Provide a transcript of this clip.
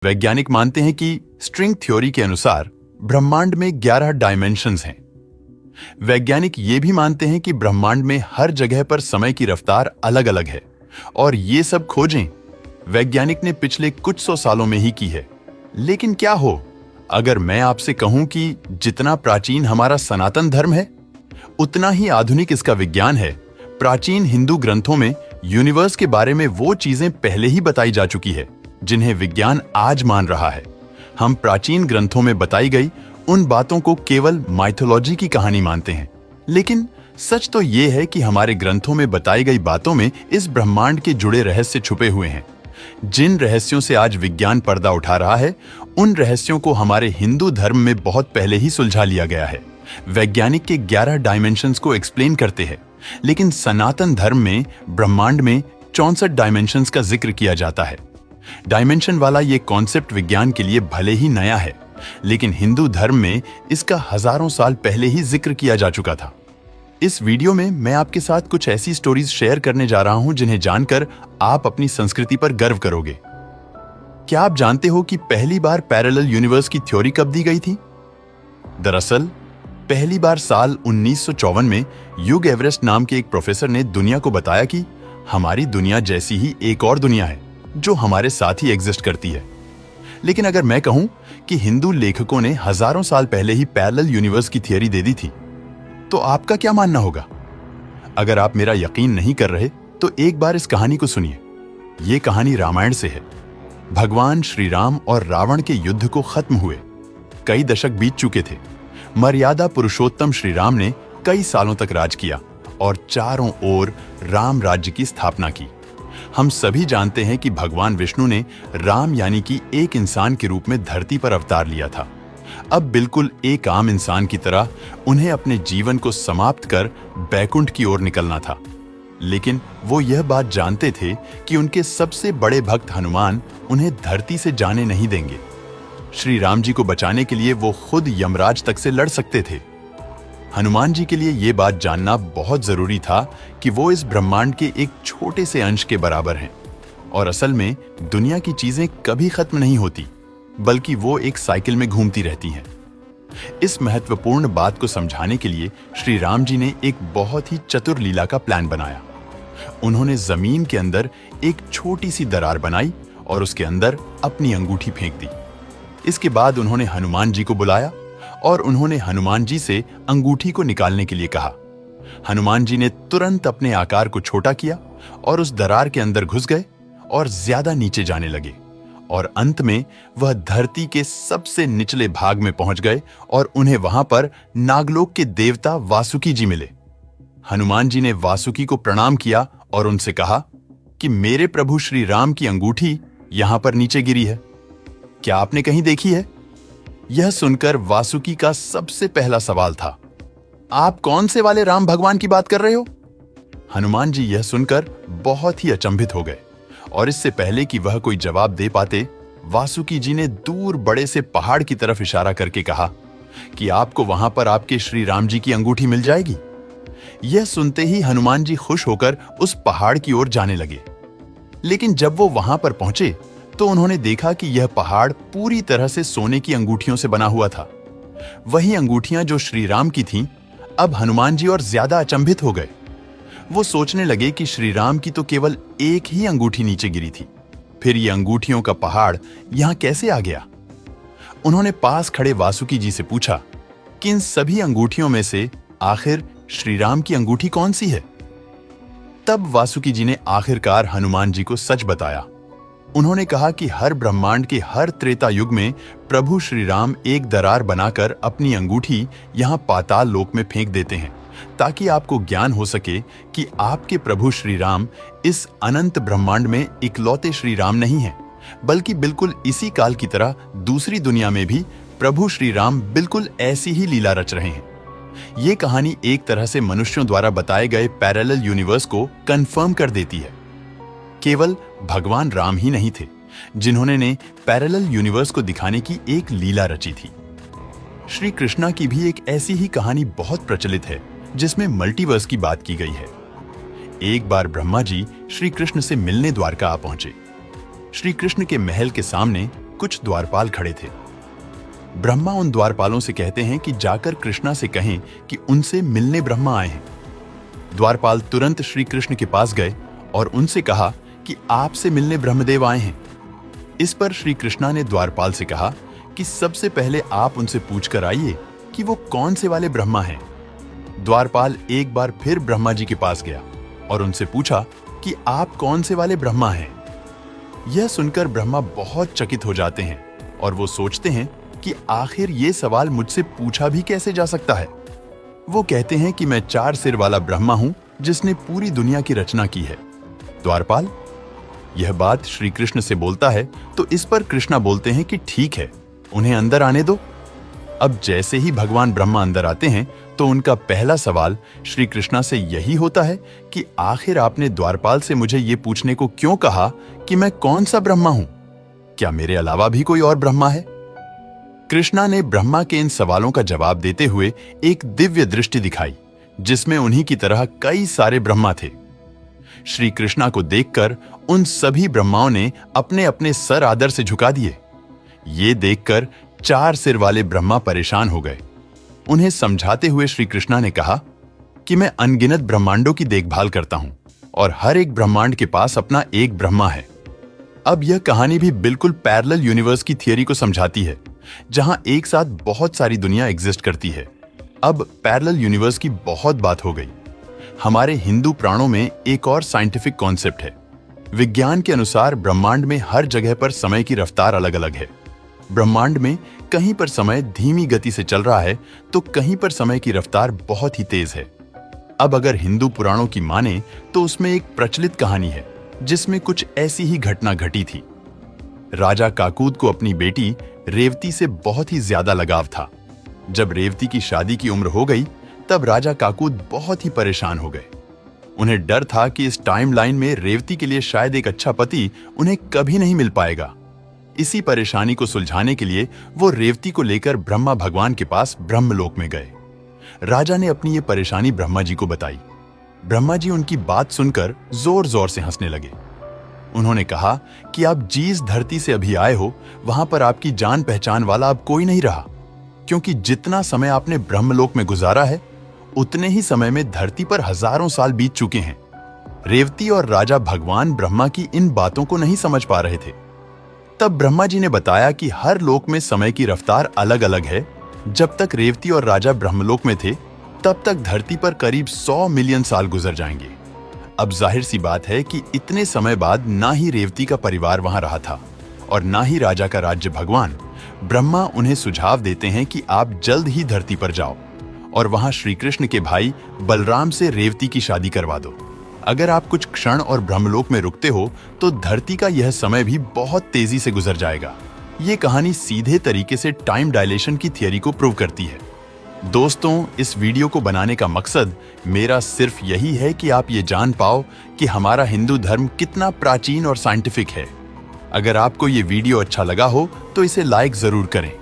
वैज्ञानिक मानते हैं कि स्ट्रिंग थ्योरी के अनुसार ब्रह्मांड में 11 डायमेंशंस हैं। वैज्ञानिक ये भी मानते हैं कि ब्रह्मांड में हर जगह पर समय की रफ्तार अलग अलग है और ये सब खोजें वैज्ञानिक ने पिछले कुछ सौ सालों में ही की है। लेकिन क्या हो अगर मैं आपसे कहूं कि जितना प्राचीन हमारा सनातन धर्म है उतना ही आधुनिक इसका विज्ञान है। प्राचीन हिंदू ग्रंथों में यूनिवर्स के बारे में वो चीजें पहले ही बताई जा चुकी है जिन्हें विज्ञान आज मान रहा है। हम प्राचीन ग्रंथों में बताई गई उन बातों को केवल माइथोलॉजी की कहानी मानते हैं, लेकिन सच तो ये है कि हमारे ग्रंथों में बताई गई बातों में इस ब्रह्मांड के जुड़े रहस्य छुपे हुए हैं। जिन रहस्यों से आज विज्ञान पर्दा उठा रहा है उन रहस्यों को हमारे हिंदू धर्म में बहुत पहले ही सुलझा लिया गया है। वैज्ञानिक के 11 डायमेंशंस को एक्सप्लेन करते हैं, लेकिन सनातन धर्म में ब्रह्मांड में 64 डायमेंशंस का जिक्र किया जाता है। डायमेंशन वाला ये कॉन्सेप्ट विज्ञान के लिए भले ही नया है, लेकिन हिंदू धर्म में इसका हजारों साल पहले ही जिक्र किया जा चुका था। इस वीडियो में मैं आपके साथ कुछ ऐसी स्टोरीज शेयर करने जा रहा हूं जिन्हें जानकर आप अपनी संस्कृति पर गर्व करोगे। क्या आप जानते हो कि पहली बार पैरेलल यूनिवर्स की थ्योरी कब दी गई थी? दरअसल पहली बार साल 1954 में ह्यूग एवरेस्ट नाम के एक प्रोफेसर ने दुनिया को बताया कि हमारी दुनिया जैसी ही एक और दुनिया है जो हमारे साथ ही एग्जिस्ट करती है। लेकिन अगर मैं कहूं कि हिंदू लेखकों ने हजारों साल पहले ही पैरेलल यूनिवर्स की थियरी दे दी थी, तो आपका क्या मानना होगा? अगर आप मेरा यकीन नहीं कर रहे तो एक बार इस कहानी को सुनिए। ये कहानी रामायण से है। भगवान श्री राम और रावण के युद्ध को खत्म हुए कई दशक बीत चुके थे। मर्यादा पुरुषोत्तम श्री राम ने कई सालों तक राज किया और चारों ओर राम राज्य की स्थापना की। हम सभी जानते हैं कि भगवान विष्णु ने राम यानी कि एक इंसान के रूप में धरती पर अवतार लिया था। अब बिल्कुल एक आम इंसान की तरह उन्हें अपने जीवन को समाप्त कर बैकुंठ की ओर निकलना था। लेकिन वो यह बात जानते थे कि उनके सबसे बड़े भक्त हनुमान उन्हें धरती से जाने नहीं देंगे। श्री राम जी को बचाने के लिए वो खुद यमराज तक से लड़ सकते थे। हनुमान जी के लिए ये बात जानना बहुत जरूरी था कि वो इस ब्रह्मांड के एक छोटे से अंश के बराबर हैं और असल में दुनिया की चीजें कभी खत्म नहीं होती, बल्कि वो एक साइकिल में घूमती रहती हैं। इस महत्वपूर्ण बात को समझाने के लिए श्री राम जी ने एक बहुत ही चतुर लीला का प्लान बनाया। उन्होंने जमीन के अंदर एक छोटी सी दरार बनाई और उसके अंदर अपनी अंगूठी फेंक दी। इसके बाद उन्होंने हनुमान जी को बुलाया और उन्होंने हनुमान जी से अंगूठी को निकालने के लिए कहा। हनुमान जी ने तुरंत अपने आकार को छोटा किया और उस दरार के अंदर घुस गए और ज्यादा नीचे जाने लगे और अंत में वह धरती के सबसे निचले भाग में पहुंच गए और उन्हें वहां पर नागलोक के देवता वासुकी जी मिले। हनुमान जी ने वासुकी को प्रणाम किया और उनसे कहा कि मेरे प्रभु श्री राम की अंगूठी यहां पर नीचे गिरी है, क्या आपने कहीं देखी है? यह सुनकर वासुकी का सबसे पहला सवाल था, आप कौन से वाले राम भगवान की बात कर रहे हो? हनुमान जी यह सुनकर बहुत ही अचंभित हो गए और इससे पहले कि वह कोई जवाब दे पाते, वासुकी जी ने दूर बड़े से पहाड़ की तरफ इशारा करके कहा कि आपको वहां पर आपके श्री राम जी की अंगूठी मिल जाएगी। यह सुनते ही हनुमान जी खुश होकर उस पहाड़ की ओर जाने लगे। लेकिन जब वो वहां पर पहुंचे तो उन्होंने देखा कि यह पहाड़ पूरी तरह से सोने की अंगूठियों से बना हुआ था। वही अंगूठियां जो श्री राम की थीं, अब हनुमान जी और ज्यादा अचंभित हो गए। वो सोचने लगे कि श्री राम की तो केवल एक ही अंगूठी नीचे गिरी थी, फिर ये अंगूठियों का पहाड़ यहां कैसे आ गया? उन्होंने पास खड़े वासुकी जी से पूछा कि इन सभी अंगूठियों में से आखिर श्री राम की अंगूठी कौन सी है? तब वासुकी जी ने आखिरकार हनुमान जी को सच बताया। उन्होंने कहा कि हर ब्रह्मांड के हर त्रेता युग में प्रभु श्री राम एक दरार बनाकर अपनी अंगूठी यहां पाताल लोक में फेंक देते हैं, ताकि आपको ज्ञान हो सके कि आपके प्रभु श्री राम इस अनंत ब्रह्मांड में इकलौते श्री राम नहीं हैं, बल्कि बिल्कुल इसी काल की तरह दूसरी दुनिया में भी प्रभु श्री राम बिल्कुल ऐसी ही लीला रच रहे हैं। ये कहानी एक तरह से मनुष्यों द्वारा बताए गए पैरेलल यूनिवर्स को कंफर्म कर देती है। केवल भगवान राम ही नहीं थे जिन्होंने ने पैरेलल यूनिवर्स को दिखाने की एक लीला रची थी। श्री कृष्णा की भी एक ऐसी ही कहानी बहुत प्रचलित है जिसमें मल्टीवर्स की बात की गई है। एक बार ब्रह्मा जी श्री कृष्ण से मिलने द्वारका आ पहुंचे। श्री कृष्ण के महल के सामने कुछ द्वारपाल खड़े थे। ब्रह्मा उन द्वारपालों से कहते हैं कि जाकर कृष्णा से कहें कि उनसे मिलने ब्रह्मा आए हैं। द्वारपाल तुरंत श्री कृष्ण के पास गए और उनसे कहा कि आपसे मिलने ब्रह्मदेव आए हैं। इस पर श्री कृष्णा ने द्वारपाल से कहा कि सबसे पहले आप उनसे पूछकर आइए कि वो कौन से वाले ब्रह्मा हैं। द्वारपाल एक बार फिर ब्रह्मा जी के पास गया और उनसे पूछा कि आप कौन से वाले ब्रह्मा हैं। यह सुनकर ब्रह्मा बहुत चकित हो जाते हैं और वो सोचते हैं कि आखिर ये सवाल मुझसे पूछा भी कैसे जा सकता है। वो कहते हैं कि मैं 4 सिर वाला ब्रह्मा हूं जिसने पूरी दुनिया की रचना की है। द्वारपाल यह बात श्री कृष्ण से बोलता है तो इस पर कृष्णा बोलते हैं कि ठीक है, उन्हें अंदर आने दो। अब जैसे ही भगवान ब्रह्मा अंदर आते हैं तो उनका पहला सवाल श्री कृष्णा से यही होता है कि आखिर आपने द्वारपाल से मुझे ये पूछने को क्यों कहा कि मैं कौन सा ब्रह्मा हूं? क्या मेरे अलावा भी कोई और ब्रह्मा है? कृष्णा ने ब्रह्मा के इन सवालों का जवाब देते हुए एक दिव्य दृष्टि दिखाई जिसमें उन्हीं की तरह कई सारे ब्रह्मा थे। श्री कृष्णा को देखकर उन सभी ब्रह्माओं ने अपने अपने सर आदर से झुका दिए। ये देखकर 4 सिर वाले ब्रह्मा परेशान हो गए। उन्हें समझाते हुए श्री कृष्णा ने कहा कि मैं अनगिनत ब्रह्मांडों की देखभाल करता हूं और हर एक ब्रह्मांड के पास अपना एक ब्रह्मा है। अब यह कहानी भी बिल्कुल पैरेलल यूनिवर्स की थियरी को समझाती है, जहां एक साथ बहुत सारी दुनिया एग्जिस्ट करती है। अब पैरेलल यूनिवर्स की बहुत बात हो गई। हमारे हिंदू पुराणों में एक और साइंटिफिक कॉन्सेप्ट है। विज्ञान के अनुसार ब्रह्मांड में हर जगह पर समय की रफ्तार अलग अलग है। ब्रह्मांड में कहीं पर समय धीमी गति से चल रहा है तो कहीं पर समय की रफ्तार बहुत ही तेज है। अब अगर हिंदू पुराणों की माने तो उसमें एक प्रचलित कहानी है जिसमें कुछ ऐसी ही घटना घटी थी। राजा काकूद को अपनी बेटी रेवती से बहुत ही ज्यादा लगाव था। जब रेवती की शादी की उम्र हो गई तब राजा काकूद बहुत ही परेशान हो गए। उन्हें डर था कि इस टाइमलाइन में रेवती के लिए शायद एक अच्छा पति उन्हें कभी नहीं मिल पाएगा। इसी परेशानी को सुलझाने के लिए वो रेवती को लेकर ब्रह्मा भगवान के पास ब्रह्मलोक में गए। राजा ने अपनी ये परेशानी ब्रह्मा जी को बताई। ब्रह्मा जी उनकी बात सुनकर जोर जोर से हंसने लगे। उन्होंने कहा कि आप जिस धरती से अभी आए हो वहां पर आपकी जान पहचान वाला अब कोई नहीं रहा, क्योंकि जितना समय आपने ब्रह्मलोक में गुजारा है उतने ही समय में धरती पर हजारों साल बीत चुके हैं। रेवती और राजा भगवान ब्रह्मा की इन बातों को नहीं समझ पा रहे थे। तब ब्रह्मा जी ने बताया कि हर लोक में समय की रफ्तार अलग अलग है। जब तक रेवती और राजा ब्रह्मलोक में थे तब तक धरती पर करीब 100 मिलियन साल गुजर जाएंगे। अब जाहिर सी बात है कि इतने समय बाद ना ही रेवती का परिवार वहां रहा था और ना ही राजा का राज्य। भगवान ब्रह्मा उन्हें सुझाव देते हैं कि आप जल्द ही धरती पर जाओ और वहां श्री कृष्ण के भाई बलराम से रेवती की शादी करवा दो। अगर आप कुछ क्षण और ब्रह्मलोक में रुकते हो तो धरती का यह समय भी बहुत तेजी से गुजर जाएगा। ये कहानी सीधे तरीके से टाइम डायलेशन की थियरी को प्रूव करती है। दोस्तों, इस वीडियो को बनाने का मकसद मेरा सिर्फ यही है कि आप ये जान पाओ कि हमारा हिंदू धर्म कितना प्राचीन और साइंटिफिक है। अगर आपको ये वीडियो अच्छा लगा हो तो इसे लाइक जरूर करें।